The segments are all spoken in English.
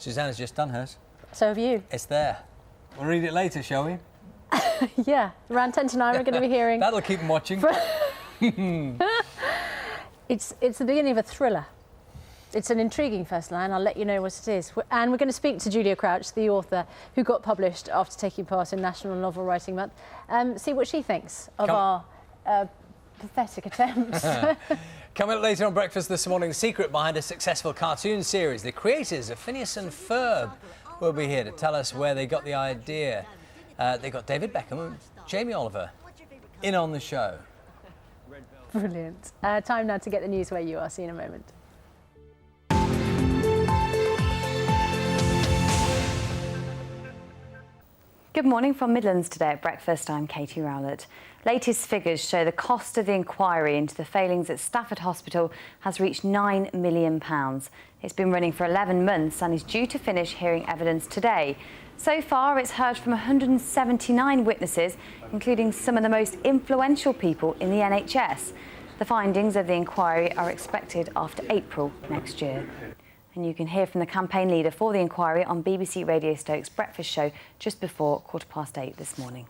Susanna's just done hers. So have you. It's there. We'll read it later, shall we? Yeah, around 10 to 9 we're going to be hearing. That'll keep them watching. It's the beginning of a thriller. It's an intriguing first line. I'll let you know what it is. And we're going to speak to Julia Crouch, the author, who got published after taking part in National Novel Writing Month. See what she thinks of our pathetic attempts. Coming up later on Breakfast this morning, the secret behind a successful cartoon series. The creators of Phineas and Ferb will be here to tell us where they got the idea. They got David Beckham and Jamie Oliver in on the show. Brilliant. Time now to get the news where you are. See you in a moment. Good morning from Midlands Today at Breakfast. I'm Katie Rowlett. Latest figures show the cost of the inquiry into the failings at Stafford Hospital has reached £9 million. It's been running for 11 months and is due to finish hearing evidence today. So far, it's heard from 179 witnesses, including some of the most influential people in the NHS. The findings of the inquiry are expected after April next year. And you can hear from the campaign leader for the inquiry on BBC Radio Stoke's breakfast show just before 8:15 this morning.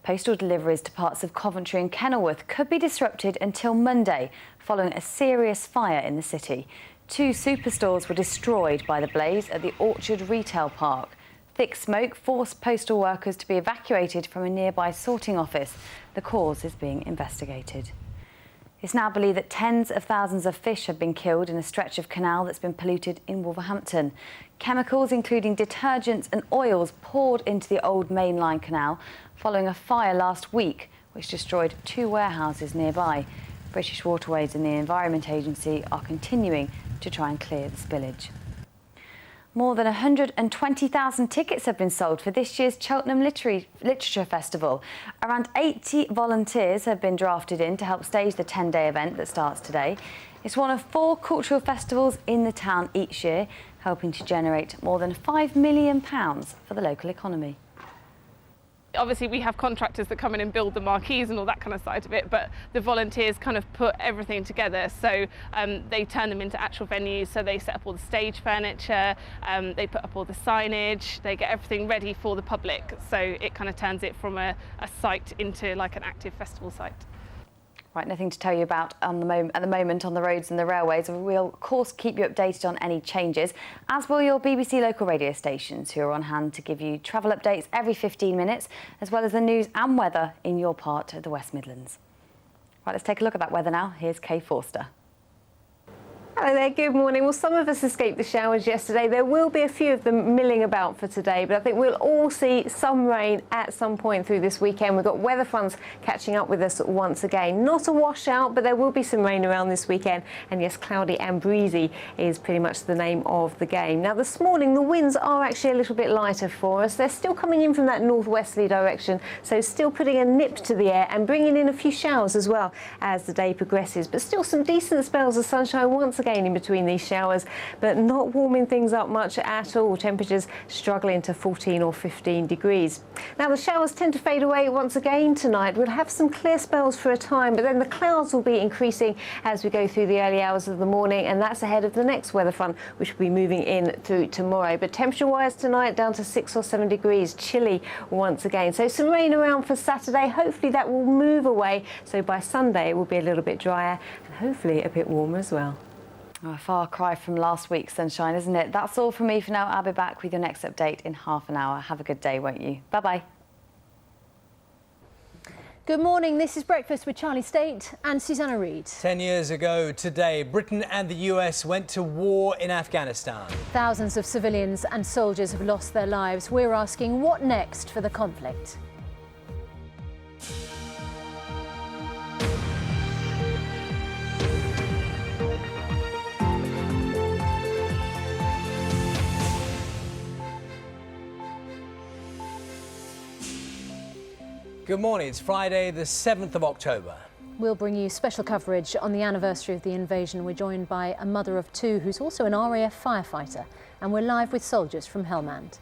Postal deliveries to parts of Coventry and Kenilworth could be disrupted until Monday, following a serious fire in the city. 2 superstores were destroyed by the blaze at the Orchard Retail Park. Thick smoke forced postal workers to be evacuated from a nearby sorting office. The cause is being investigated. It's now believed that tens of thousands of fish have been killed in a stretch of canal that's been polluted in Wolverhampton. Chemicals, including detergents and oils, poured into the old mainline canal following a fire last week, which destroyed 2 warehouses nearby. British Waterways and the Environment Agency are continuing to try and clear the spillage. More than 120,000 tickets have been sold for this year's Cheltenham Literature Festival. Around 80 volunteers have been drafted in to help stage the 10-day event that starts today. It's one of 4 cultural festivals in the town each year, helping to generate more than £5 million for the local economy. Obviously we have contractors that come in and build the marquees and all that kind of side of it, but the volunteers kind of put everything together. So they turn them into actual venues, so they set up all the stage furniture, they put up all the signage, they get everything ready for the public, so it kind of turns it from a site into like an active festival site. Right, nothing to tell you about at the moment on the roads and the railways. We'll, of course, keep you updated on any changes, as will your BBC local radio stations, who are on hand to give you travel updates every 15 minutes, as well as the news and weather in your part of the West Midlands. Right, let's take a look at that weather now. Here's Kaye Forster. Hello there, good morning. Well, some of us escaped the showers yesterday. There will be a few of them milling about for today, but I think we'll all see some rain at some point through this weekend. We've got weather fronts catching up with us once again. Not a washout, but there will be some rain around this weekend. And yes, cloudy and breezy is pretty much the name of the game. Now, this morning, the winds are actually a little bit lighter for us. They're still coming in from that northwesterly direction, so still putting a nip to the air and bringing in a few showers as well as the day progresses. But still some decent spells of sunshine once again in between these showers, but not warming things up much at all. Temperatures struggling to 14 or 15 degrees. Now, the showers tend to fade away once again tonight. We'll have some clear spells for a time, but then the clouds will be increasing as we go through the early hours of the morning, and that's ahead of the next weather front, which will be moving in through tomorrow. But temperature-wise tonight, down to 6 or 7 degrees, chilly once again. So some rain around for Saturday. Hopefully that will move away, so by Sunday it will be a little bit drier and hopefully a bit warmer as well. Oh, a far cry from last week's sunshine, isn't it? That's all from me for now. I'll be back with your next update in half an hour. Have a good day, won't you? Bye-bye. Good morning. This is Breakfast with Charlie Stayt and Susanna Reid. 10 years ago today, Britain and the US went to war in Afghanistan. Thousands of civilians and soldiers have lost their lives. We're asking, what next for the conflict? Good morning, it's Friday the 7th of October. We'll bring you special coverage on the anniversary of the invasion. We're joined by a mother of 2 who's also an RAF firefighter, and we're live with soldiers from Helmand.